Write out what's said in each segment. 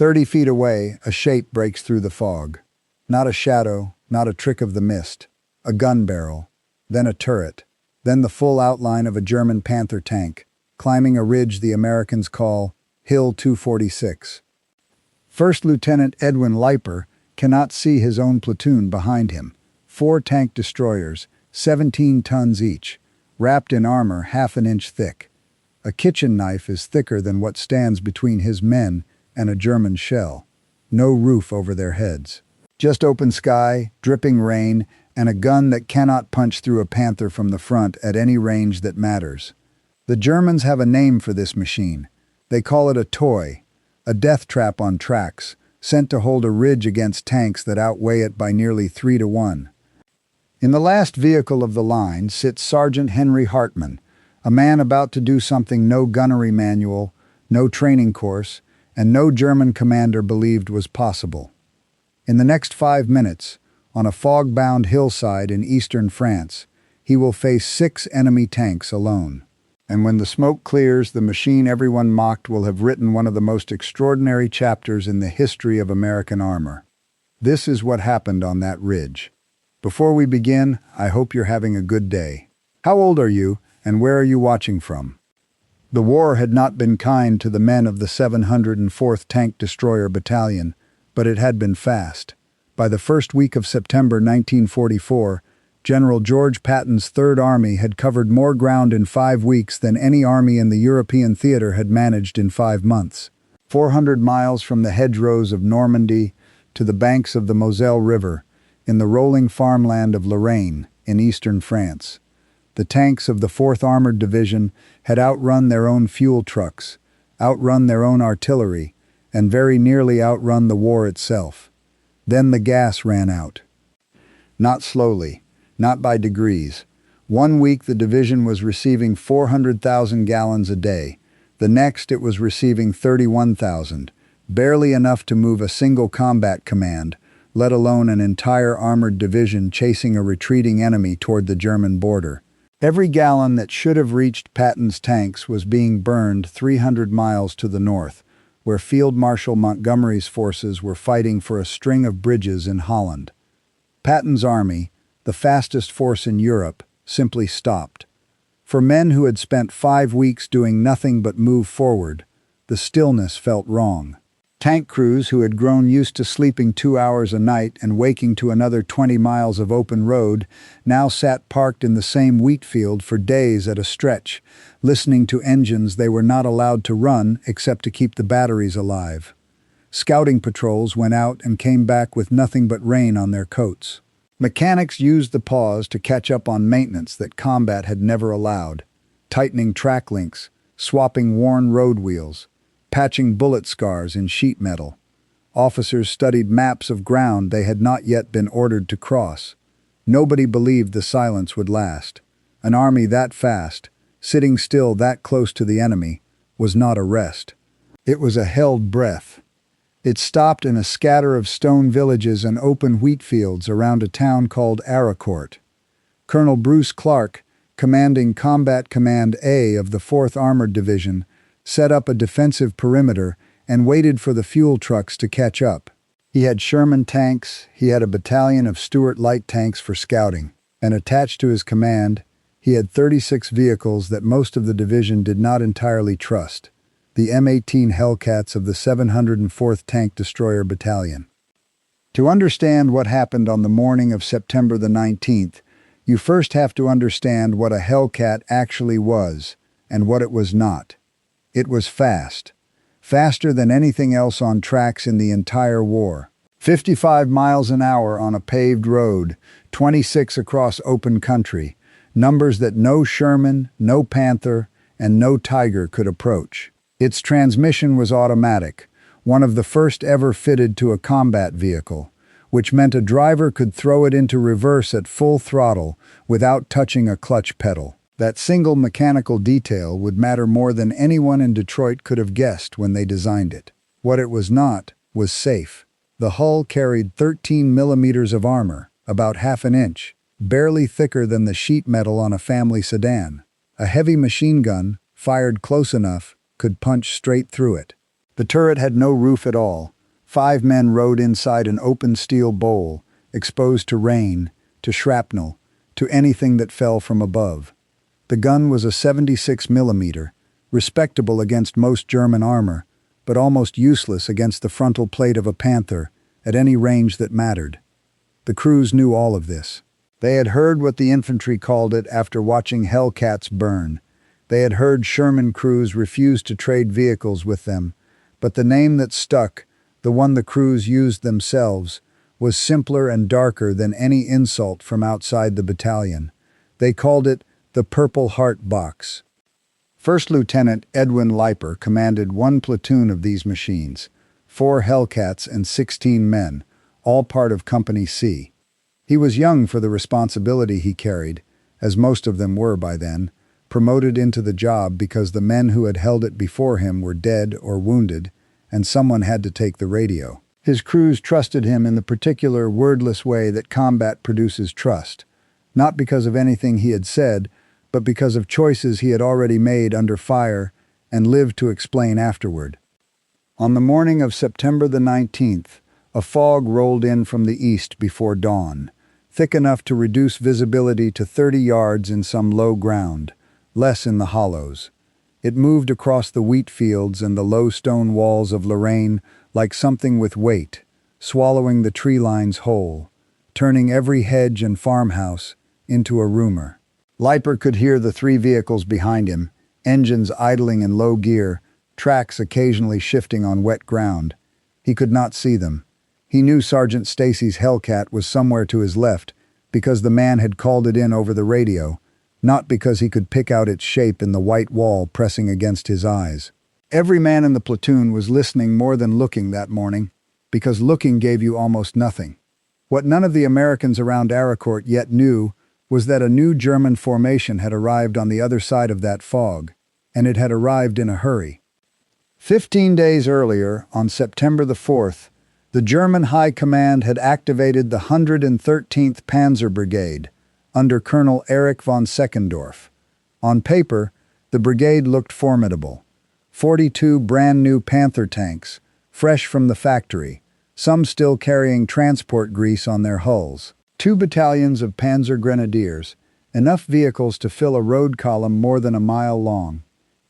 30 feet away, a shape breaks through the fog. Not a shadow, not a trick of the mist. A gun barrel, then a turret, then the full outline of a German Panther tank, climbing a ridge the Americans call Hill 246. First Lieutenant Edwin Leiper cannot see his own platoon behind him. 4 tank destroyers, 17 tons each, wrapped in armor half an inch thick. A kitchen knife is thicker than what stands between his men and a German shell. No roof over their heads. Just open sky, dripping rain, and a gun that cannot punch through a Panther from the front at any range that matters. The Germans have a name for this machine. They call it a toy, a death trap on tracks, sent to hold a ridge against tanks that outweigh it by nearly 3 to 1. In the last vehicle of the line sits Sergeant Henry Hartman, a man about to do something no gunnery manual, no training course, and no German commander believed was possible. In the next 5 minutes, on a fog-bound hillside in eastern France, he will face 6 enemy tanks alone. And when the smoke clears, the machine everyone mocked will have written one of the most extraordinary chapters in the history of American armor. This is what happened on that ridge. Before we begin, I hope you're having a good day. How old are you, and where are you watching from? The war had not been kind to the men of the 704th Tank Destroyer Battalion, but it had been fast. By the first week of September 1944, General George Patton's Third Army had covered more ground in 5 weeks than any army in the European theater had managed in 5 months. 400 miles from the hedgerows of Normandy to the banks of the Moselle River, in the rolling farmland of Lorraine, in eastern France. The tanks of the 4th Armored Division had outrun their own fuel trucks, outrun their own artillery, and very nearly outrun the war itself. Then the gas ran out. Not slowly, not by degrees. 1 week the division was receiving 400,000 gallons a day. The next it was receiving 31,000, barely enough to move a single combat command, let alone an entire armored division chasing a retreating enemy toward the German border. Every gallon that should have reached Patton's tanks was being burned 300 miles to the north, where Field Marshal Montgomery's forces were fighting for a string of bridges in Holland. Patton's army, the fastest force in Europe, simply stopped. For men who had spent 5 weeks doing nothing but move forward, the stillness felt wrong. Tank crews who had grown used to sleeping 2 hours a night and waking to another 20 miles of open road now sat parked in the same wheat field for days at a stretch, listening to engines they were not allowed to run except to keep the batteries alive. Scouting patrols went out and came back with nothing but rain on their coats. Mechanics used the pause to catch up on maintenance that combat had never allowed, tightening track links, swapping worn road wheels, patching bullet scars in sheet metal. Officers studied maps of ground they had not yet been ordered to cross. Nobody believed the silence would last. An army that fast, sitting still that close to the enemy, was not a rest. It was a held breath. It stopped in a scatter of stone villages and open wheat fields around a town called Aracourt. Colonel Bruce Clark, commanding Combat Command A of the 4th Armored Division, set up a defensive perimeter and waited for the fuel trucks to catch up. He had Sherman tanks, he had a battalion of Stuart light tanks for scouting, and attached to his command, he had 36 vehicles that most of the division did not entirely trust, the M18 Hellcats of the 704th Tank Destroyer Battalion. To understand what happened on the morning of September the 19th, you first have to understand what a Hellcat actually was and what it was not. It was fast. Faster than anything else on tracks in the entire war. 55 miles an hour on a paved road, 26 across open country, numbers that no Sherman, no Panther, and no Tiger could approach. Its transmission was automatic, one of the first ever fitted to a combat vehicle, which meant a driver could throw it into reverse at full throttle without touching a clutch pedal. That single mechanical detail would matter more than anyone in Detroit could have guessed when they designed it. What it was not was safe. The hull carried 13 millimeters of armor, about half an inch, barely thicker than the sheet metal on a family sedan. A heavy machine gun, fired close enough, could punch straight through it. The turret had no roof at all. 5 men rode inside an open steel bowl, exposed to rain, to shrapnel, to anything that fell from above. The gun was a 76 millimeter, respectable against most German armor, but almost useless against the frontal plate of a Panther at any range that mattered. The crews knew all of this. They had heard what the infantry called it after watching Hellcats burn. They had heard Sherman crews refuse to trade vehicles with them, but the name that stuck, the one the crews used themselves, was simpler and darker than any insult from outside the battalion. They called it the Purple Heart Box. First Lieutenant Edwin Leiper commanded 1 platoon of these machines, 4 Hellcats and 16 men, all part of Company C. He was young for the responsibility he carried, as most of them were by then, promoted into the job because the men who had held it before him were dead or wounded, and someone had to take the radio. His crews trusted him in the particular wordless way that combat produces trust, not because of anything he had said, but because of choices he had already made under fire and lived to explain afterward. On the morning of September the 19th, a fog rolled in from the east before dawn, thick enough to reduce visibility to 30 yards in some low ground, less in the hollows. It moved across the wheat fields and the low stone walls of Lorraine like something with weight, swallowing the tree lines whole, turning every hedge and farmhouse into a rumor. Leiper could hear the 3 vehicles behind him, engines idling in low gear, tracks occasionally shifting on wet ground. He could not see them. He knew Sergeant Stacy's Hellcat was somewhere to his left because the man had called it in over the radio, not because he could pick out its shape in the white wall pressing against his eyes. Every man in the platoon was listening more than looking that morning, because looking gave you almost nothing. What none of the Americans around Aracourt yet knew was that a new German formation had arrived on the other side of that fog, and it had arrived in a hurry. 15 days earlier, on September the 4th, the German High Command had activated the 113th Panzer Brigade, under Colonel Erich von Seckendorf. On paper, the brigade looked formidable. 42 brand-new Panther tanks, fresh from the factory, some still carrying transport grease on their hulls. 2 battalions of Panzer Grenadiers, enough vehicles to fill a road column more than a mile long.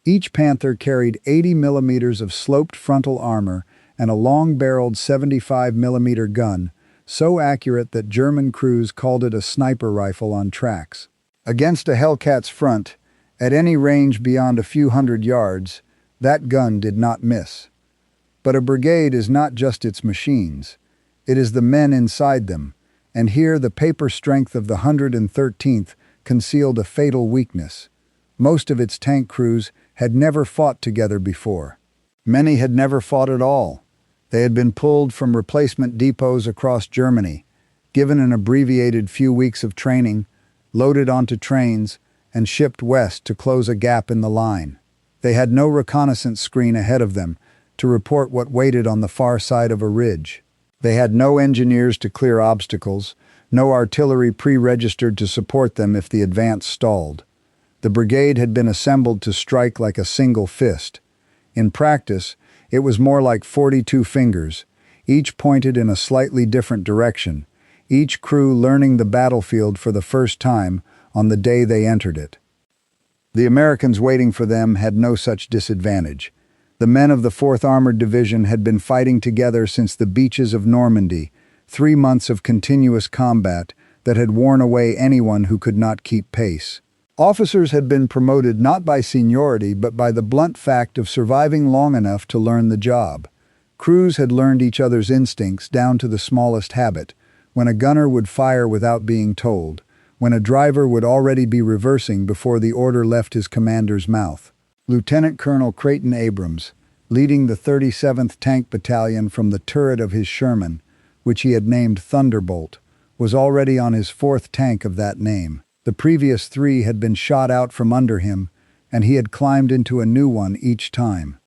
Each Panther carried 80 millimeters of sloped frontal armor and a long-barreled 75 millimeter gun, so accurate that German crews called it a sniper rifle on tracks. Against a Hellcat's front, at any range beyond a few hundred yards, that gun did not miss. But a brigade is not just its machines. It is the men inside them, and here the paper strength of the 113th concealed a fatal weakness. Most of its tank crews had never fought together before. Many had never fought at all. They had been pulled from replacement depots across Germany, given an abbreviated few weeks of training, loaded onto trains, and shipped west to close a gap in the line. They had no reconnaissance screen ahead of them to report what waited on the far side of a ridge. They had no engineers to clear obstacles, no artillery pre-registered to support them if the advance stalled. The brigade had been assembled to strike like a single fist. In practice, it was more like 42 fingers, each pointed in a slightly different direction, each crew learning the battlefield for the first time on the day they entered it. The Americans waiting for them had no such disadvantage. The men of the 4th Armored Division had been fighting together since the beaches of Normandy, 3 months of continuous combat that had worn away anyone who could not keep pace. Officers had been promoted not by seniority but by the blunt fact of surviving long enough to learn the job. Crews had learned each other's instincts down to the smallest habit, when a gunner would fire without being told, when a driver would already be reversing before the order left his commander's mouth. Lieutenant Colonel Creighton Abrams, leading the 37th Tank Battalion from the turret of his Sherman, which he had named Thunderbolt, was already on his 4th tank of that name. The previous 3 had been shot out from under him, and he had climbed into a new one each time.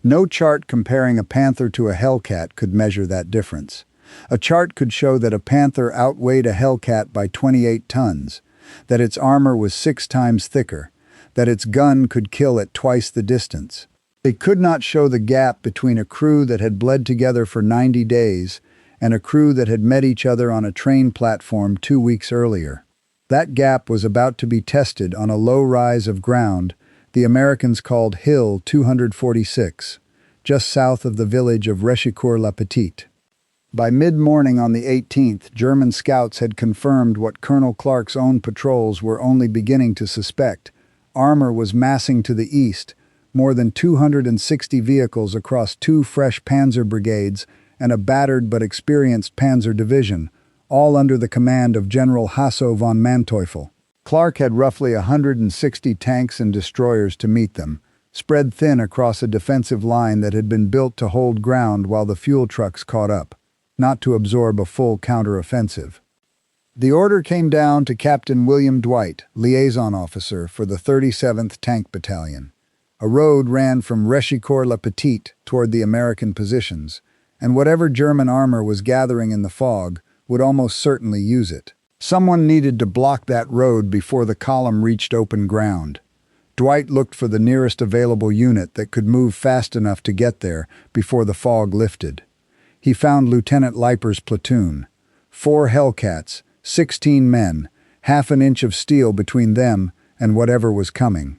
No chart comparing a Panther to a Hellcat could measure that difference. A chart could show that a Panther outweighed a Hellcat by 28 tons, that its armor was 6 times thicker, that its gun could kill at twice the distance. They could not show the gap between a crew that had bled together for 90 days and a crew that had met each other on a train platform 2 weeks earlier. That gap was about to be tested on a low rise of ground the Americans called Hill 246, just south of the village of Rechicourt-la-Petite. By mid-morning on the 18th, German scouts had confirmed what Colonel Clark's own patrols were only beginning to suspect. Armor was massing to the east, more than 260 vehicles across 2 fresh Panzer brigades and a battered but experienced Panzer division, all under the command of General Hasso von Manteuffel. Clark had roughly 160 tanks and destroyers to meet them, spread thin across a defensive line that had been built to hold ground while the fuel trucks caught up, not to absorb a full counteroffensive. The order came down to Captain William Dwight, liaison officer for the 37th Tank Battalion. A road ran from Rechicourt-la-Petite toward the American positions, and whatever German armor was gathering in the fog would almost certainly use it. Someone needed to block that road before the column reached open ground. Dwight looked for the nearest available unit that could move fast enough to get there before the fog lifted. He found Lieutenant Leiper's platoon. 4 Hellcats, 16 men, half an inch of steel between them and whatever was coming.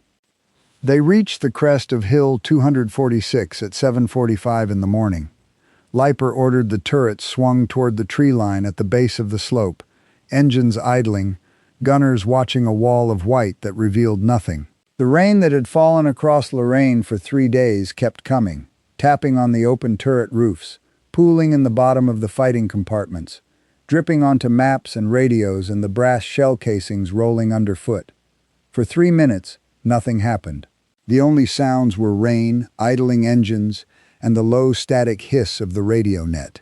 They reached the crest of Hill 246 at 7:45 in the morning. Leiper ordered the turrets swung toward the tree line at the base of the slope, engines idling, gunners watching a wall of white that revealed nothing. The rain that had fallen across Lorraine for 3 days kept coming, tapping on the open turret roofs, pooling in the bottom of the fighting compartments, dripping onto maps and radios and the brass shell casings rolling underfoot. For 3 minutes, nothing happened. The only sounds were rain, idling engines, and the low static hiss of the radio net.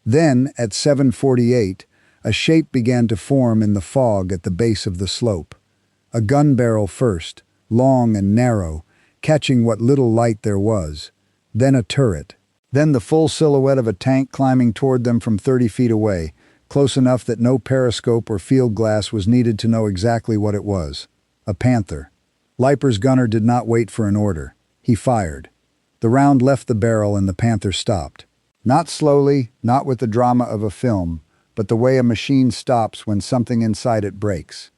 Then, at 7:48, a shape began to form in the fog at the base of the slope. A gun barrel first, long and narrow, catching what little light there was. Then a turret. Then the full silhouette of a tank climbing toward them from 30 feet away, close enough that no periscope or field glass was needed to know exactly what it was. A Panther. Leiper's gunner did not wait for an order. He fired. The round left the barrel and the Panther stopped. Not slowly, not with the drama of a film, but the way a machine stops when something inside it breaks.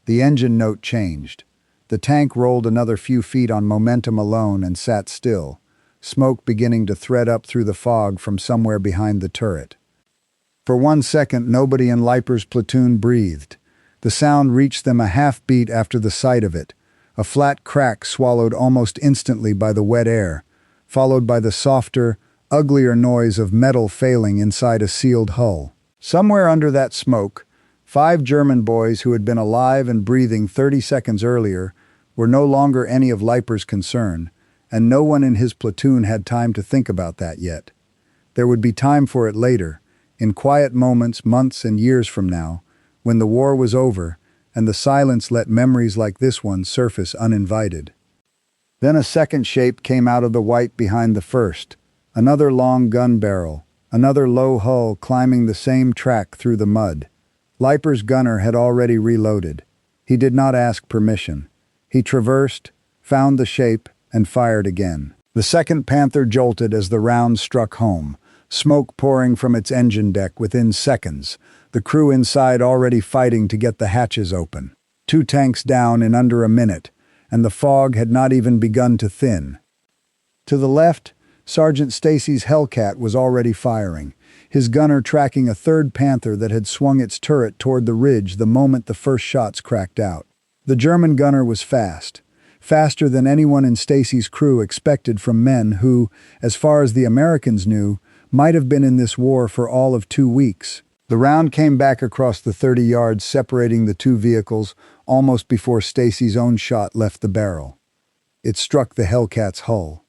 The engine note changed. The tank rolled another few feet on momentum alone and sat still, smoke beginning to thread up through the fog from somewhere behind the turret. For 1 second, nobody in Leiper's platoon breathed. The sound reached them a half-beat after the sight of it, a flat crack swallowed almost instantly by the wet air, followed by the softer, uglier noise of metal failing inside a sealed hull. Somewhere under that smoke, 5 German boys who had been alive and breathing 30 seconds earlier were no longer any of Leiper's concern, and no one in his platoon had time to think about that yet. There would be time for it later, in quiet moments, months and years from now, when the war was over and the silence let memories like this one surface uninvited. Then a second shape came out of the white behind the first, another long gun barrel, another low hull climbing the same track through the mud. Leiper's gunner had already reloaded. He did not ask permission. He traversed, found the shape, and fired again. The second Panther jolted as the round struck home, smoke pouring from its engine deck within seconds, the crew inside already fighting to get the hatches open. 2 tanks down in under a minute, and the fog had not even begun to thin. To the left, Sergeant Stacy's Hellcat was already firing, his gunner tracking a third Panther that had swung its turret toward the ridge the moment the first shots cracked out. The German gunner was fast, faster than anyone in Stacy's crew expected from men who, as far as the Americans knew, might have been in this war for all of 2 weeks. The round came back across the 30 yards separating the 2 vehicles almost before Stacy's own shot left the barrel. It struck the Hellcat's hull.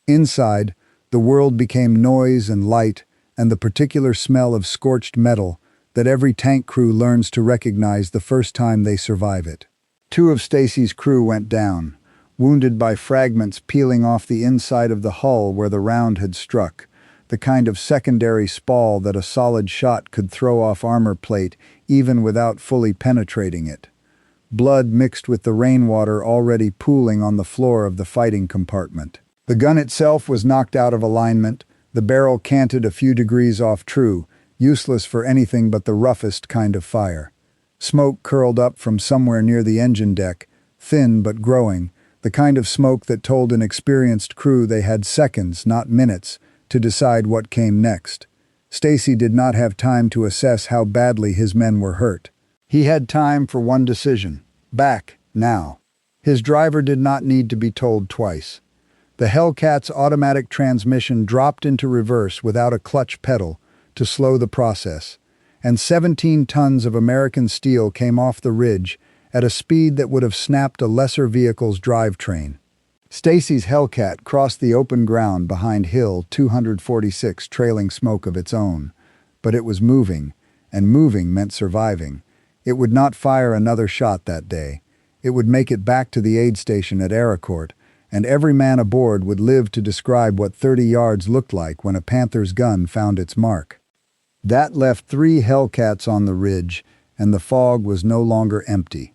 Inside, the world became noise and light and the particular smell of scorched metal that every tank crew learns to recognize the first time they survive it. 2 of Stacy's crew went down, wounded by fragments peeling off the inside of the hull where the round had struck, the kind of secondary spall that a solid shot could throw off armor plate even without fully penetrating it. Blood mixed with the rainwater already pooling on the floor of the fighting compartment. The gun itself was knocked out of alignment, the barrel canted a few degrees off true, useless for anything but the roughest kind of fire. Smoke curled up from somewhere near the engine deck, thin but growing, the kind of smoke that told an experienced crew they had seconds, not minutes, to decide what came next. Stacy did not have time to assess how badly his men were hurt. He had time for one decision: back, now. His driver did not need to be told twice. The Hellcat's automatic transmission dropped into reverse without a clutch pedal to slow the process, and 17 tons of American steel came off the ridge at a speed that would have snapped a lesser vehicle's drivetrain. Stacy's Hellcat crossed the open ground behind Hill 246, trailing smoke of its own. But it was moving, and moving meant surviving. It would not fire another shot that day. It would make it back to the aid station at Aracourt, and every man aboard would live to describe what 30 yards looked like when a Panther's gun found its mark. That left 3 Hellcats on the ridge, and the fog was no longer empty.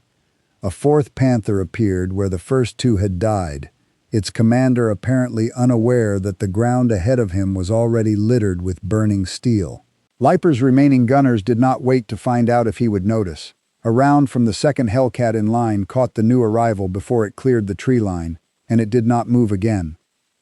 A 4th Panther appeared where the first 2 had died, its commander apparently unaware that the ground ahead of him was already littered with burning steel. Leiper's remaining gunners did not wait to find out if he would notice. A round from the 2nd Hellcat in line caught the new arrival before it cleared the tree line, and it did not move again.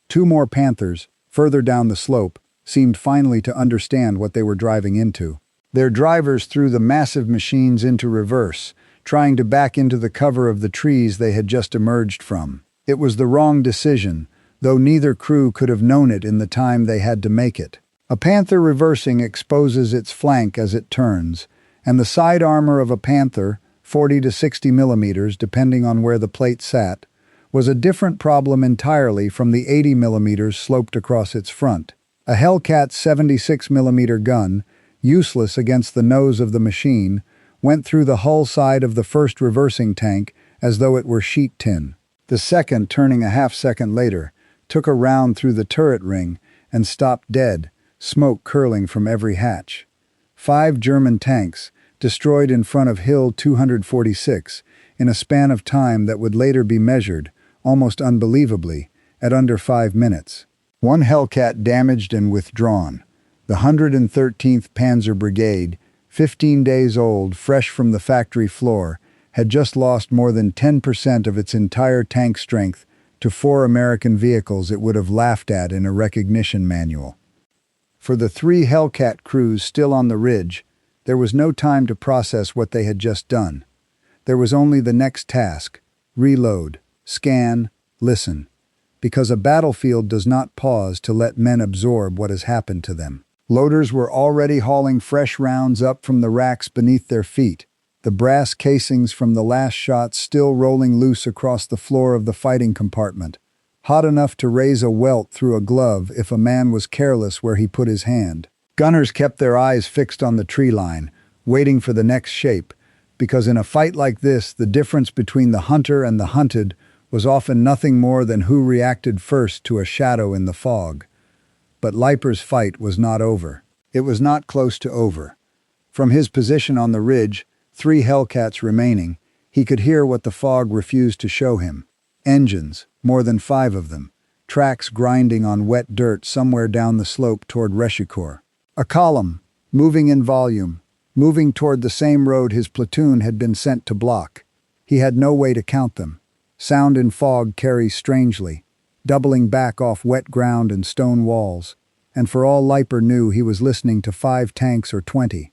2 more Panthers, further down the slope, seemed finally to understand what they were driving into. Their drivers threw the massive machines into reverse, trying to back into the cover of the trees they had just emerged from. It was the wrong decision, though neither crew could have known it in the time they had to make it. A Panther reversing exposes its flank as it turns, and the side armor of a Panther, 40 to 60 millimeters depending on where the plate sat, was a different problem entirely from the 80 millimeters sloped across its front. A Hellcat's 76 millimeter gun, useless against the nose of the machine, went through the hull side of the first reversing tank as though it were sheet tin. The second, turning a half-second later, took a round through the turret ring and stopped dead, smoke curling from every hatch. 5 German tanks, destroyed in front of Hill 246, in a span of time that would later be measured, almost unbelievably, at under 5 minutes. 1 Hellcat damaged and withdrawn. The 113th Panzer Brigade, 15 days old, fresh from the factory floor, had just lost more than 10% of its entire tank strength to 4 American vehicles it would have laughed at in a recognition manual. For the 3 Hellcat crews still on the ridge, there was no time to process what they had just done. There was only the next task: reload, scan, listen. Because a battlefield does not pause to let men absorb what has happened to them. Loaders were already hauling fresh rounds up from the racks beneath their feet, the brass casings from the last shots still rolling loose across the floor of the fighting compartment, hot enough to raise a welt through a glove if a man was careless where he put his hand. Gunners kept their eyes fixed on the tree line, waiting for the next shape, because in a fight like this, the difference between the hunter and the hunted was often nothing more than who reacted first to a shadow in the fog. But Leiper's fight was not over. It was not close to over. From his position on the ridge, 3 Hellcats remaining, he could hear what the fog refused to show him. Engines, more than 5 of them, tracks grinding on wet dirt somewhere down the slope toward Rechicourt. A column, moving in volume, moving toward the same road his platoon had been sent to block. He had no way to count them. Sound in fog carries strangely, doubling back off wet ground and stone walls, and for all Leiper knew he was listening to 5 tanks or 20.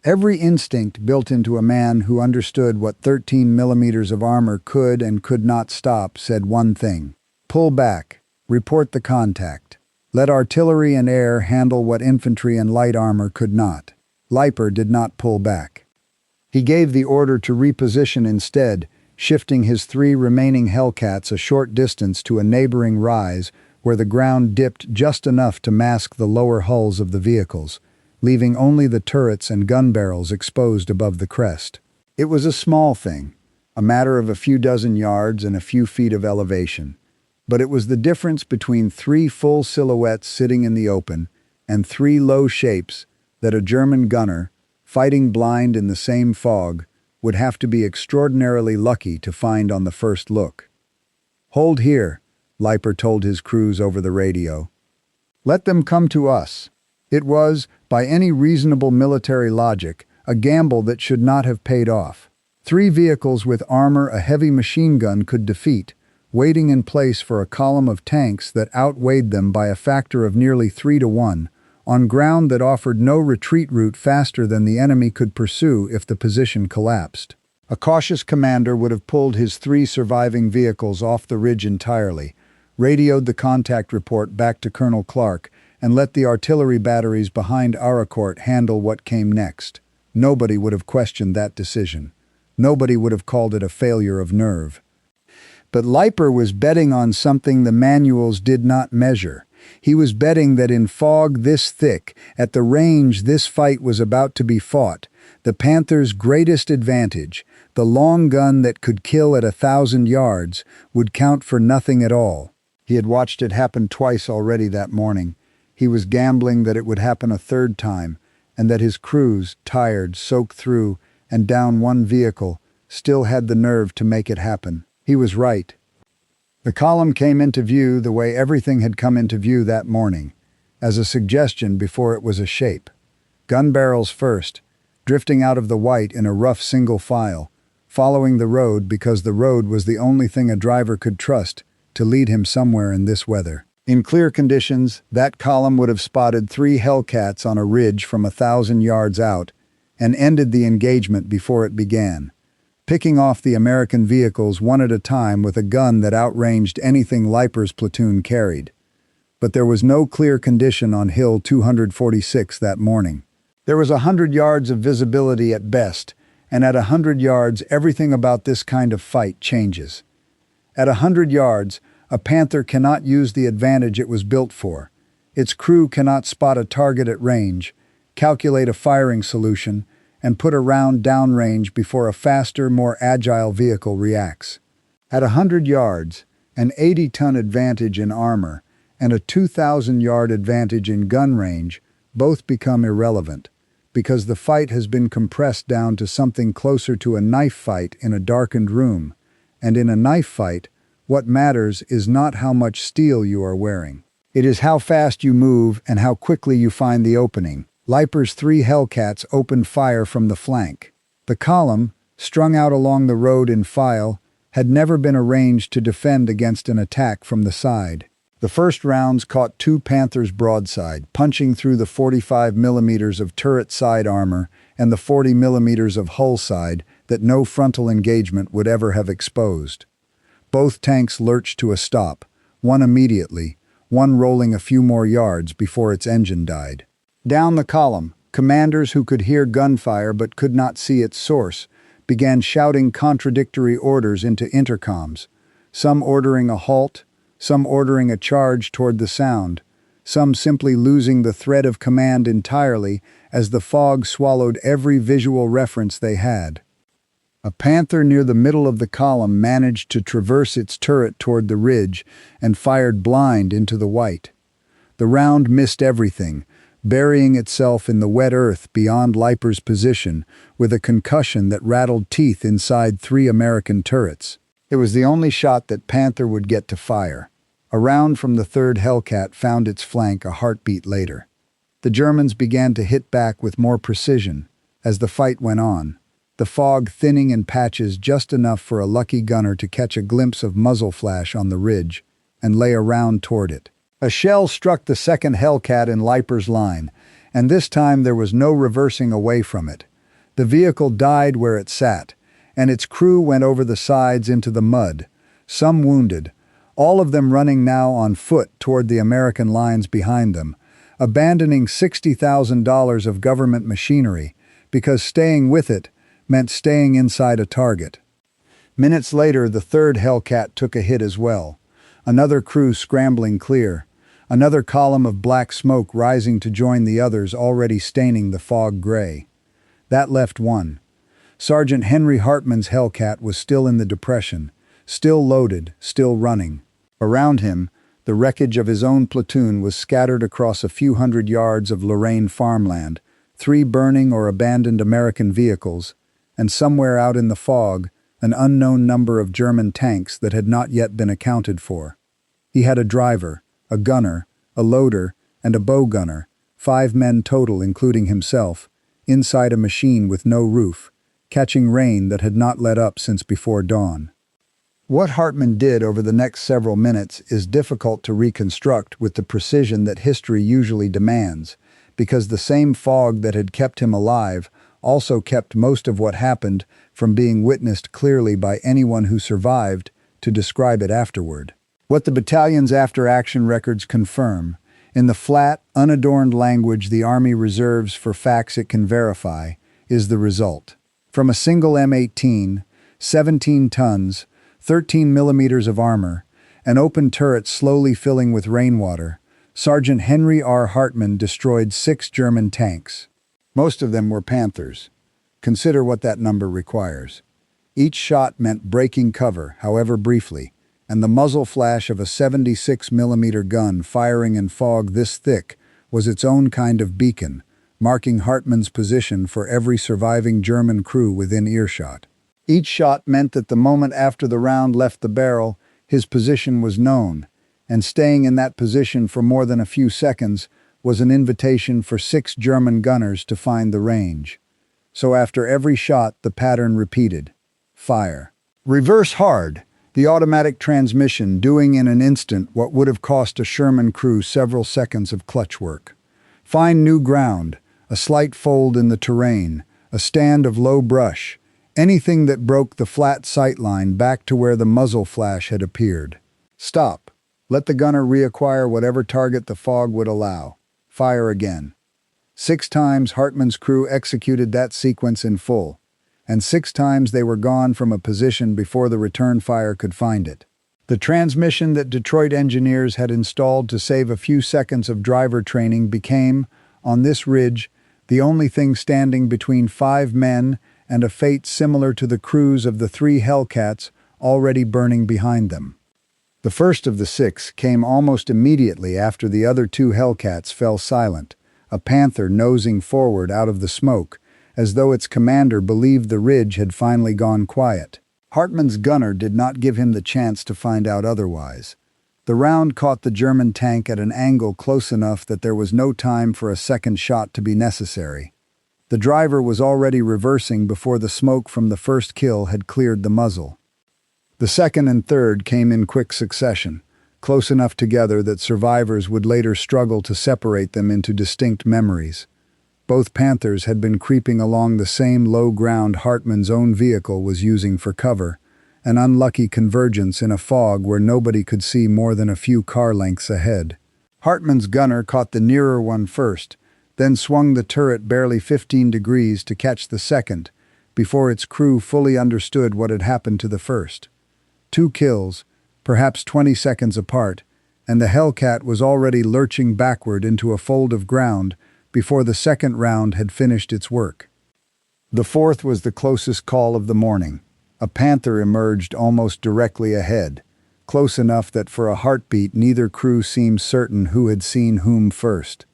Every instinct built into a man who understood what 13 millimeters of armor could and could not stop said one thing: pull back, report the contact. Let artillery and air handle what infantry and light armor could not. Leiper did not pull back. He gave the order to reposition instead, shifting his 3 remaining Hellcats a short distance to a neighboring rise where the ground dipped just enough to mask the lower hulls of the vehicles, leaving only the turrets and gun barrels exposed above the crest. It was a small thing, a matter of a few dozen yards and a few feet of elevation, but it was the difference between 3 full silhouettes sitting in the open and 3 low shapes that a German gunner, fighting blind in the same fog, would have to be extraordinarily lucky to find on the first look. "Hold here," Leiper told his crews over the radio. Let them come to us. It was, by any reasonable military logic, a gamble that should not have paid off. 3 vehicles with armor a heavy machine gun could defeat, waiting in place for a column of tanks that outweighed them by a factor of nearly 3 to 1, on ground that offered no retreat route faster than the enemy could pursue if the position collapsed. A cautious commander would have pulled his 3 surviving vehicles off the ridge entirely, radioed the contact report back to Colonel Clark, and let the artillery batteries behind Aracourt handle what came next. Nobody would have questioned that decision. Nobody would have called it a failure of nerve. But Leiper was betting on something the manuals did not measure. He was betting that in fog this thick, at the range this fight was about to be fought, the Panthers' greatest advantage, the long gun that could kill at 1,000 yards, would count for nothing at all. He had watched it happen twice already that morning. He was gambling that it would happen a third time, and that his crews, tired, soaked through, and down 1 vehicle, still had the nerve to make it happen. He was right. The column came into view the way everything had come into view that morning, as a suggestion before it was a shape. Gun barrels first, drifting out of the white in a rough single file, following the road because the road was the only thing a driver could trust to lead him somewhere in this weather. In clear conditions, that column would have spotted 3 Hellcats on a ridge from 1,000 yards out and ended the engagement before it began, picking off the American vehicles one at a time with a gun that outranged anything Leiper's platoon carried. But there was no clear condition on Hill 246 that morning. There was 100 yards of visibility at best, and at 100 yards everything about this kind of fight changes. At 100 yards, a Panther cannot use the advantage it was built for. Its crew cannot spot a target at range, calculate a firing solution, and put a round downrange before a faster, more agile vehicle reacts. At 100 yards, an 80-ton advantage in armor and a 2,000-yard advantage in gun range both become irrelevant, because the fight has been compressed down to something closer to a knife fight in a darkened room, and in a knife fight, what matters is not how much steel you are wearing. It is how fast you move and how quickly you find the opening. Leiper's 3 Hellcats opened fire from the flank. The column, strung out along the road in file, had never been arranged to defend against an attack from the side. The first rounds caught 2 Panthers broadside, punching through the 45 millimeters of turret side armor and the 40 millimeters of hull side that no frontal engagement would ever have exposed. Both tanks lurched to a stop, one immediately, one rolling a few more yards before its engine died. Down the column, commanders who could hear gunfire but could not see its source began shouting contradictory orders into intercoms, some ordering a halt, some ordering a charge toward the sound, some simply losing the thread of command entirely as the fog swallowed every visual reference they had. A Panther near the middle of the column managed to traverse its turret toward the ridge and fired blind into the white. The round missed everything, burying itself in the wet earth beyond Leiper's position with a concussion that rattled teeth inside 3 American turrets. It was the only shot that Panther would get to fire. A round from the 3rd Hellcat found its flank a heartbeat later. The Germans began to hit back with more precision as the fight went on, the fog thinning in patches just enough for a lucky gunner to catch a glimpse of muzzle flash on the ridge and lay a round toward it. A shell struck the 2nd Hellcat in Leiper's line, and this time there was no reversing away from it. The vehicle died where it sat, and its crew went over the sides into the mud, some wounded, all of them running now on foot toward the American lines behind them, abandoning $60,000 of government machinery because staying with it meant staying inside a target. Minutes later, the 3rd Hellcat took a hit as well, another crew scrambling clear, another column of black smoke rising to join the others already staining the fog gray. That left one. Sergeant Henry Hartman's Hellcat was still in the depression, still loaded, still running. Around him, the wreckage of his own platoon was scattered across a few hundred yards of Lorraine farmland, 3 burning or abandoned American vehicles, and somewhere out in the fog, an unknown number of German tanks that had not yet been accounted for. He had a driver, a gunner, a loader, and a bow gunner, 5 men total including himself, inside a machine with no roof, catching rain that had not let up since before dawn. What Hartman did over the next several minutes is difficult to reconstruct with the precision that history usually demands, because the same fog that had kept him alive also kept most of what happened from being witnessed clearly by anyone who survived to describe it afterward. What the battalion's after-action records confirm, in the flat, unadorned language the Army reserves for facts it can verify, is the result. From a single M18, 17 tons, 13 millimeters of armor, an open turret slowly filling with rainwater, Sergeant Henry R. Hartman destroyed 6 German tanks. Most of them were Panthers. Consider what that number requires. Each shot meant breaking cover, however briefly, and the muzzle flash of a 76mm gun firing in fog this thick was its own kind of beacon, marking Hartman's position for every surviving German crew within earshot. Each shot meant that the moment after the round left the barrel, his position was known, and staying in that position for more than a few seconds was an invitation for 6 German gunners to find the range. So after every shot, the pattern repeated. Fire. Reverse hard, the automatic transmission doing in an instant what would have cost a Sherman crew several seconds of clutch work. Find new ground, a slight fold in the terrain, a stand of low brush, anything that broke the flat sight line back to where the muzzle flash had appeared. Stop. Let the gunner reacquire whatever target the fog would allow. Fire again. 6 times Hartman's crew executed that sequence in full, and 6 times they were gone from a position before the return fire could find it. The transmission that Detroit engineers had installed to save a few seconds of driver training became, on this ridge, the only thing standing between 5 men and a fate similar to the crews of the 3 Hellcats already burning behind them. The first of the 6 came almost immediately after the other 2 Hellcats fell silent, a Panther nosing forward out of the smoke, as though its commander believed the ridge had finally gone quiet. Hartman's gunner did not give him the chance to find out otherwise. The round caught the German tank at an angle close enough that there was no time for a second shot to be necessary. The driver was already reversing before the smoke from the first kill had cleared the muzzle. The second and third came in quick succession, close enough together that survivors would later struggle to separate them into distinct memories. Both Panthers had been creeping along the same low ground Hartman's own vehicle was using for cover, an unlucky convergence in a fog where nobody could see more than a few car lengths ahead. Hartman's gunner caught the nearer one first, then swung the turret barely 15 degrees to catch the second, before its crew fully understood what had happened to the first. 2 kills, perhaps 20 seconds apart, and the Hellcat was already lurching backward into a fold of ground before the second round had finished its work. The fourth was the closest call of the morning. A Panther emerged almost directly ahead, close enough that for a heartbeat neither crew seemed certain who had seen whom first.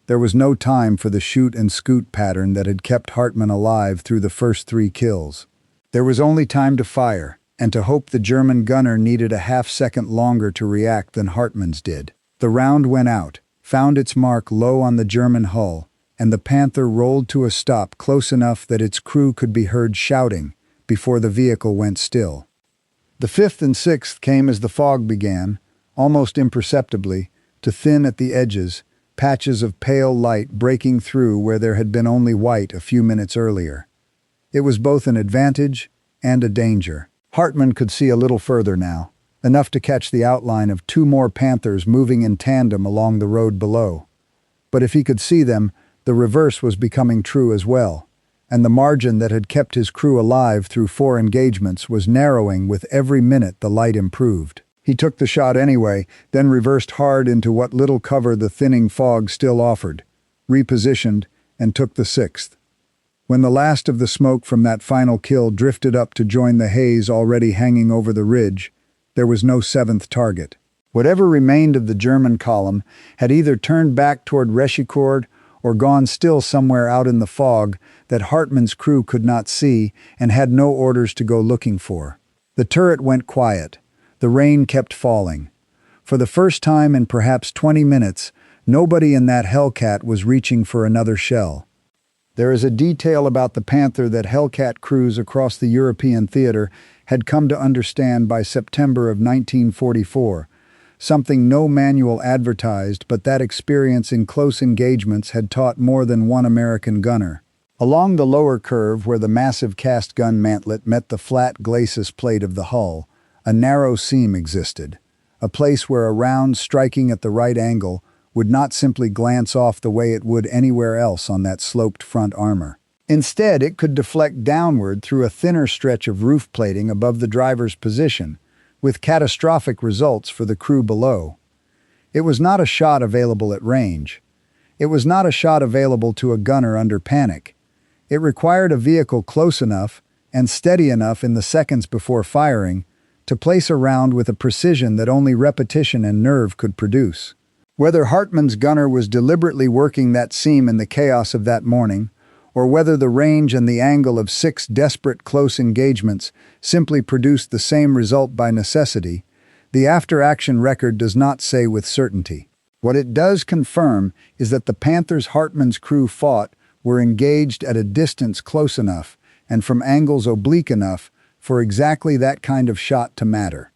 There was no time for the shoot and scoot pattern that had kept Hartman alive through the first 3 kills. There was only time to fire, and to hope the German gunner needed a half-second longer to react than Hartman's did. The round went out, found its mark low on the German hull, and the Panther rolled to a stop close enough that its crew could be heard shouting before the vehicle went still. The 5th and 6th came as the fog began, almost imperceptibly, to thin at the edges, patches of pale light breaking through where there had been only white a few minutes earlier. It was both an advantage and a danger. Hartman could see a little further now, enough to catch the outline of 2 more Panthers moving in tandem along the road below. But if he could see them, the reverse was becoming true as well, and the margin that had kept his crew alive through 4 engagements was narrowing with every minute the light improved. He took the shot anyway, then reversed hard into what little cover the thinning fog still offered, repositioned, and took the 6th. When the last of the smoke from that final kill drifted up to join the haze already hanging over the ridge, there was no 7th target. Whatever remained of the German column had either turned back toward Rechicord or gone still somewhere out in the fog that Hartman's crew could not see and had no orders to go looking for. The turret went quiet. The rain kept falling. For the first time in perhaps 20 minutes, nobody in that Hellcat was reaching for another shell. There is a detail about the Panther that Hellcat crews across the European theater had come to understand by September of 1944, something no manual advertised, but that experience in close engagements had taught more than one American gunner. Along the lower curve where the massive cast gun mantlet met the flat glacis plate of the hull, a narrow seam existed, a place where a round striking at the right angle would not simply glance off the way it would anywhere else on that sloped front armor. Instead, it could deflect downward through a thinner stretch of roof plating above the driver's position, with catastrophic results for the crew below. It was not a shot available at range. It was not a shot available to a gunner under panic. It required a vehicle close enough and steady enough in the seconds before firing to place a round with a precision that only repetition and nerve could produce. Whether Hartman's gunner was deliberately working that seam in the chaos of that morning, or whether the range and the angle of 6 desperate close engagements simply produced the same result by necessity, the after-action record does not say with certainty. What it does confirm is that the Panthers Hartman's crew fought were engaged at a distance close enough and from angles oblique enough for exactly that kind of shot to matter.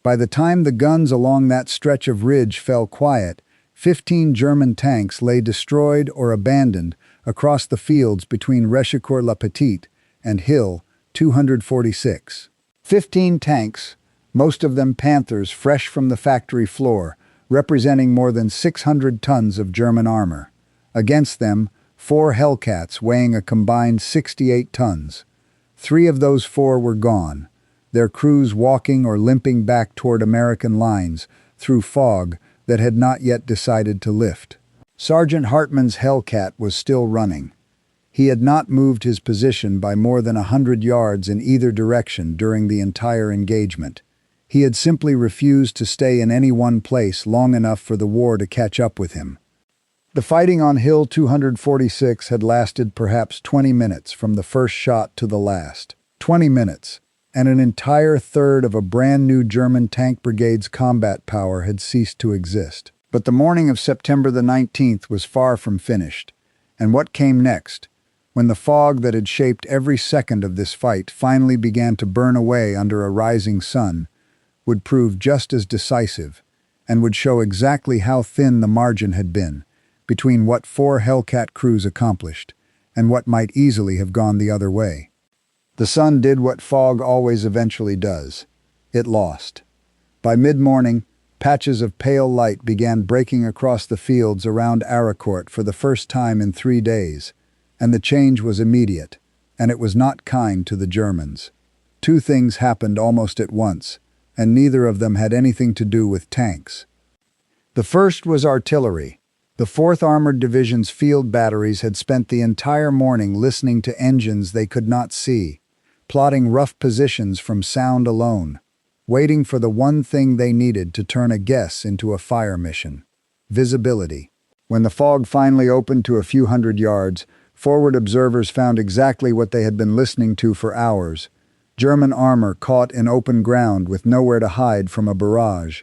By the time the guns along that stretch of ridge fell quiet, 15 German tanks lay destroyed or abandoned across the fields between Rechicourt-la-Petite and Hill 246. 15 tanks, most of them Panthers fresh from the factory floor, representing more than 600 tons of German armor. Against them, 4 Hellcats weighing a combined 68 tons. 3 of those 4 were gone, their crews walking or limping back toward American lines through fog that had not yet decided to lift. Sergeant Hartman's Hellcat was still running. He had not moved his position by more than 100 yards in either direction during the entire engagement. He had simply refused to stay in any one place long enough for the war to catch up with him. The fighting on Hill 246 had lasted perhaps 20 minutes from the first shot to the last. 20 minutes, and an entire third of a brand new German tank brigade's combat power had ceased to exist. But the morning of September the 19th was far from finished, and what came next, when the fog that had shaped every second of this fight finally began to burn away under a rising sun, would prove just as decisive, and would show exactly how thin the margin had been between what 4 Hellcat crews accomplished and what might easily have gone the other way. The sun did what fog always eventually does. It lost. By mid-morning, patches of pale light began breaking across the fields around Aricourt for the first time in 3 days, and the change was immediate, and it was not kind to the Germans. 2 things happened almost at once, and neither of them had anything to do with tanks. The first was artillery. The 4th Armored Division's field batteries had spent the entire morning listening to engines they could not see, plotting rough positions from sound alone, waiting for the one thing they needed to turn a guess into a fire mission: visibility. When the fog finally opened to a few hundred yards, forward observers found exactly what they had been listening to for hours: German armor caught in open ground with nowhere to hide from a barrage.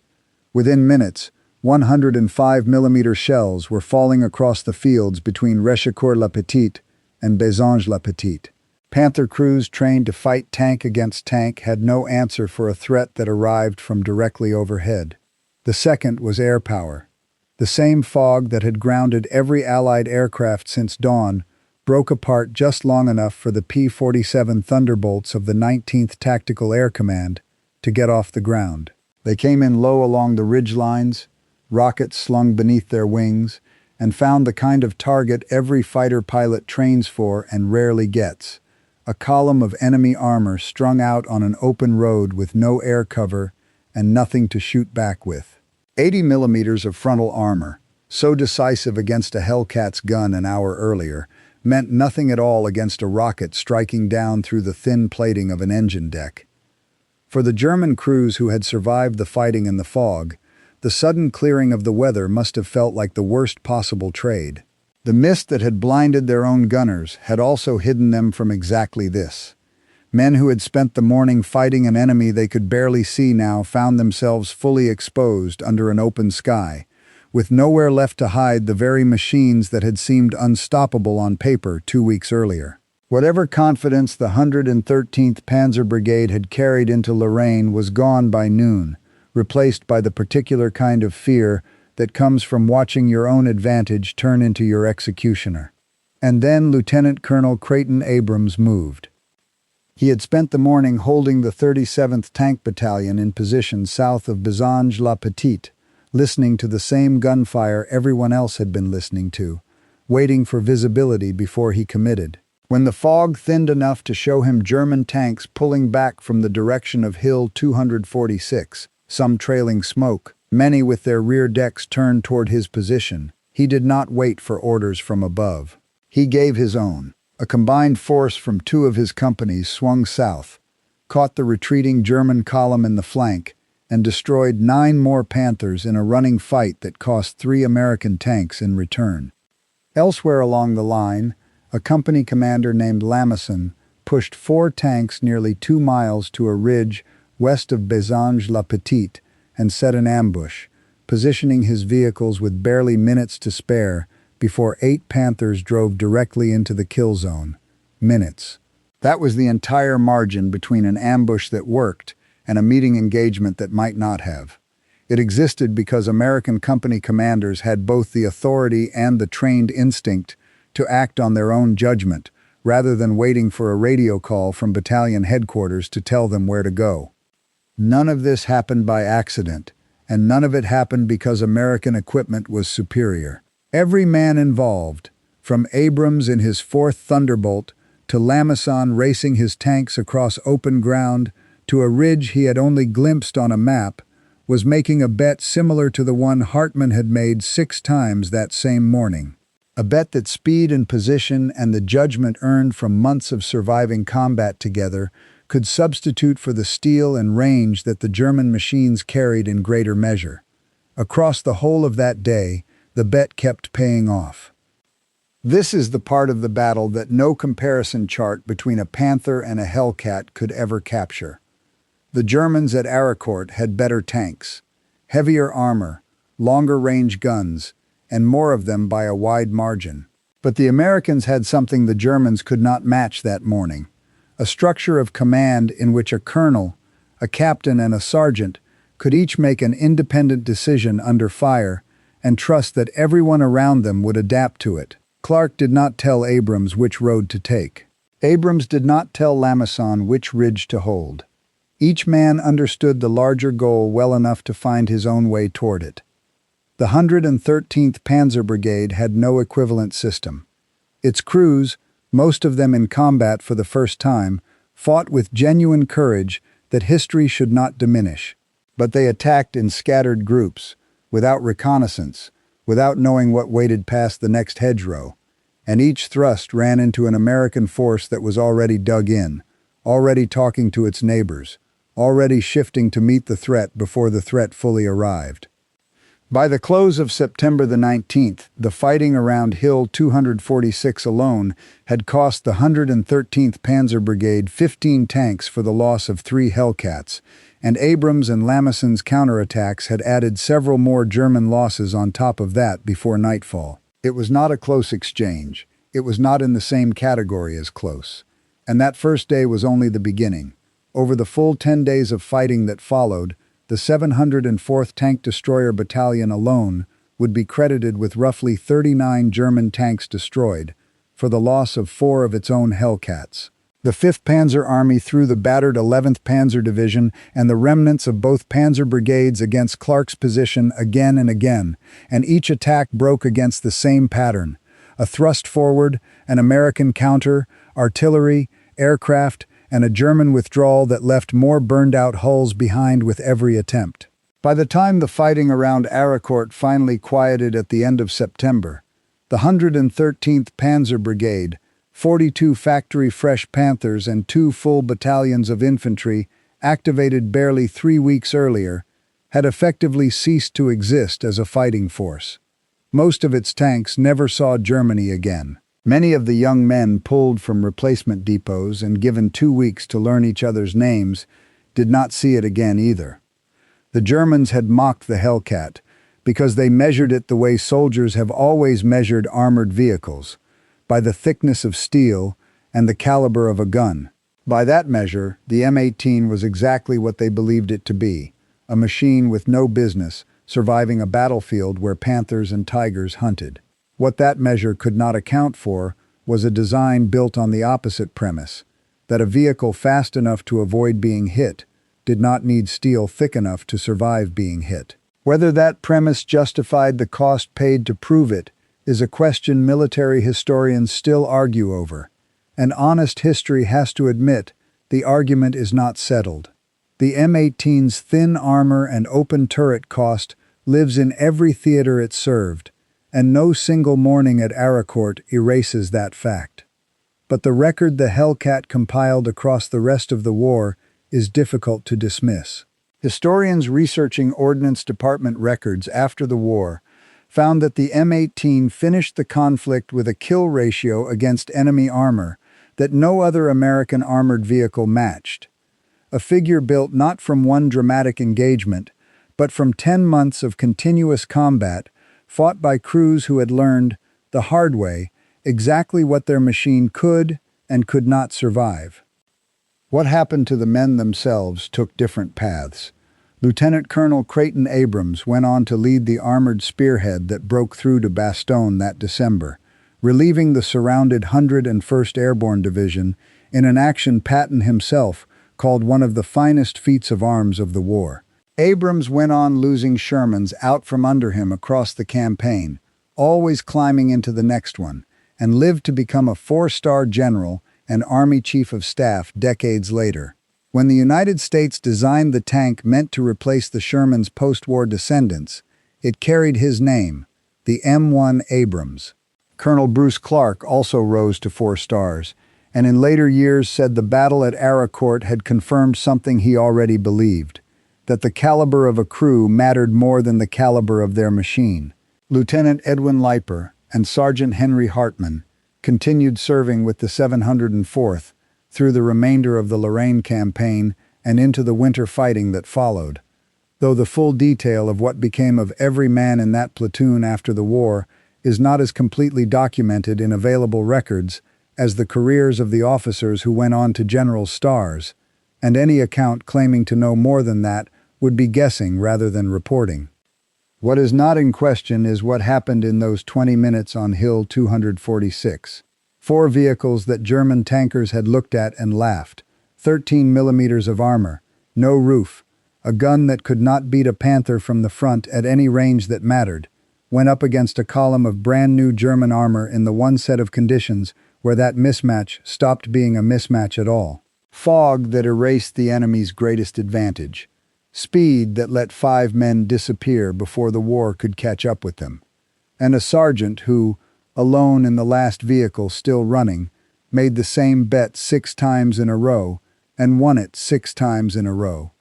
Within minutes, 105mm shells were falling across the fields between Rechicourt-la-Petite and Bézange-la-Petite. Panther crews trained to fight tank against tank had no answer for a threat that arrived from directly overhead. The second was air power. The same fog that had grounded every Allied aircraft since dawn broke apart just long enough for the P-47 Thunderbolts of the 19th Tactical Air Command to get off the ground. They came in low along the ridge lines, rockets slung beneath their wings, and found the kind of target every fighter pilot trains for and rarely gets: a column of enemy armor strung out on an open road with no air cover and nothing to shoot back with. 80mm of frontal armor, so decisive against a Hellcat's gun an hour earlier, meant nothing at all against a rocket striking down through the thin plating of an engine deck. For the German crews who had survived the fighting in the fog, the sudden clearing of the weather must have felt like the worst possible trade. The mist that had blinded their own gunners had also hidden them from exactly this. Men who had spent the morning fighting an enemy they could barely see now found themselves fully exposed under an open sky, with nowhere left to hide the very machines that had seemed unstoppable on paper 2 weeks earlier. Whatever confidence the 113th Panzer Brigade had carried into Lorraine was gone by noon, replaced by the particular kind of fear that comes from watching your own advantage turn into your executioner. And then Lieutenant Colonel Creighton Abrams moved. He had spent the morning holding the 37th Tank Battalion in position south of Bazoches-la-Petite, listening to the same gunfire everyone else had been listening to, waiting for visibility before he committed. When the fog thinned enough to show him German tanks pulling back from the direction of Hill 246, some trailing smoke, many with their rear decks turned toward his position, he did not wait for orders from above. He gave his own. A combined force from 2 of his companies swung south, caught the retreating German column in the flank, and destroyed 9 more Panthers in a running fight that cost 3 American tanks in return. Elsewhere along the line, a company commander named Lamison pushed 4 tanks nearly 2 miles to a ridge west of Bazoches-la-Petite and set an ambush, positioning his vehicles with barely minutes to spare before 8 Panthers drove directly into the kill zone. Minutes. That was the entire margin between an ambush that worked and a meeting engagement that might not have. It existed because American company commanders had both the authority and the trained instinct to act on their own judgment, rather than waiting for a radio call from battalion headquarters to tell them where to go. None of this happened by accident, and none of it happened because American equipment was superior. Every man involved, from Abrams in his 4th Thunderbolt to Lamison racing his tanks across open ground to a ridge he had only glimpsed on a map, was making a bet similar to the one Hartman had made 6 times that same morning. A bet that speed and position and the judgment earned from months of surviving combat together could substitute for the steel and range that the German machines carried in greater measure. Across the whole of that day, the bet kept paying off. This is the part of the battle that no comparison chart between a Panther and a Hellcat could ever capture. The Germans at Aricourt had better tanks, heavier armor, longer-range guns, and more of them by a wide margin. But the Americans had something the Germans could not match that morning, a structure of command in which a colonel, a captain, and a sergeant could each make an independent decision under fire and trust that everyone around them would adapt to it. Clark did not tell Abrams which road to take. Abrams did not tell Lamison which ridge to hold. Each man understood the larger goal well enough to find his own way toward it. The 113th Panzer Brigade had no equivalent system. Its crews, most of them in combat for the first time, fought with genuine courage that history should not diminish. But they attacked in scattered groups, without reconnaissance, without knowing what waited past the next hedgerow, and each thrust ran into an American force that was already dug in, already talking to its neighbors, already shifting to meet the threat before the threat fully arrived. By the close of September the 19th, the fighting around Hill 246 alone had cost the 113th Panzer Brigade 15 tanks for the loss of 3 Hellcats, and Abrams and Lamison's counterattacks had added several more German losses on top of that before nightfall. It was not a close exchange. It was not in the same category as close. And that first day was only the beginning. Over the full 10 days of fighting that followed, the 704th Tank Destroyer Battalion alone would be credited with roughly 39 German tanks destroyed, for the loss of 4 of its own Hellcats. The 5th Panzer Army threw the battered 11th Panzer Division and the remnants of both Panzer Brigades against Clark's position again and again, and each attack broke against the same pattern: a thrust forward, an American counter, artillery, aircraft, and a German withdrawal that left more burned-out hulls behind with every attempt. By the time the fighting around Aricourt finally quieted at the end of September, the 113th Panzer Brigade, 42 factory-fresh Panthers and 2 full battalions of infantry, activated barely 3 weeks earlier, had effectively ceased to exist as a fighting force. Most of its tanks never saw Germany again. Many of the young men pulled from replacement depots and given 2 weeks to learn each other's names did not see it again either. The Germans had mocked the Hellcat because they measured it the way soldiers have always measured armored vehicles, by the thickness of steel and the caliber of a gun. By that measure, the M18 was exactly what they believed it to be, a machine with no business surviving a battlefield where panthers and tigers hunted. What that measure could not account for was a design built on the opposite premise, that a vehicle fast enough to avoid being hit did not need steel thick enough to survive being hit. Whether that premise justified the cost paid to prove it is a question military historians still argue over, and honest history has to admit the argument is not settled. The M18's thin armor and open turret cost lives in every theater it served, and no single morning at Aracourt erases that fact. But the record the Hellcat compiled across the rest of the war is difficult to dismiss. Historians researching Ordnance Department records after the war found that the M18 finished the conflict with a kill ratio against enemy armor that no other American armored vehicle matched, a figure built not from one dramatic engagement, but from 10 months of continuous combat fought by crews who had learned, the hard way, exactly what their machine could and could not survive. What happened to the men themselves took different paths. Lieutenant Colonel Creighton Abrams went on to lead the armored spearhead that broke through to Bastogne that December, relieving the surrounded 101st Airborne Division in an action Patton himself called one of the finest feats of arms of the war. Abrams went on losing Shermans out from under him across the campaign, always climbing into the next one, and lived to become a 4-star general and Army Chief of Staff decades later. When the United States designed the tank meant to replace the Sherman's post-war descendants, it carried his name, the M1 Abrams. Colonel Bruce Clark also rose to 4 stars, and in later years said the battle at Aracourt had confirmed something he already believed, that the caliber of a crew mattered more than the caliber of their machine. Lieutenant Edwin Leiper and Sergeant Henry Hartman continued serving with the 704th through the remainder of the Lorraine campaign and into the winter fighting that followed, though the full detail of what became of every man in that platoon after the war is not as completely documented in available records as the careers of the officers who went on to general stars, and any account claiming to know more than that would be guessing rather than reporting. What is not in question is what happened in those 20 minutes on Hill 246. 4 vehicles that German tankers had looked at and laughed, 13 millimeters of armor, no roof, a gun that could not beat a Panther from the front at any range that mattered, went up against a column of brand new German armor in the one set of conditions where that mismatch stopped being a mismatch at all. Fog that erased the enemy's greatest advantage. Speed that let 5 men disappear before the war could catch up with them. And a sergeant who, alone in the last vehicle still running, made the same bet 6 times in a row and won it 6 times in a row.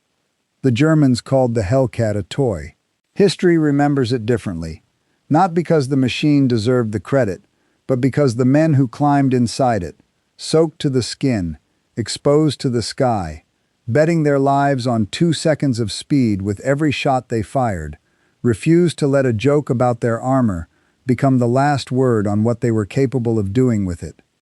The Germans called the Hellcat a toy. History remembers it differently, not because the machine deserved the credit, but because the men who climbed inside it, soaked to the skin, exposed to the sky, betting their lives on 2 seconds of speed with every shot they fired, refused to let a joke about their armor become the last word on what they were capable of doing with it.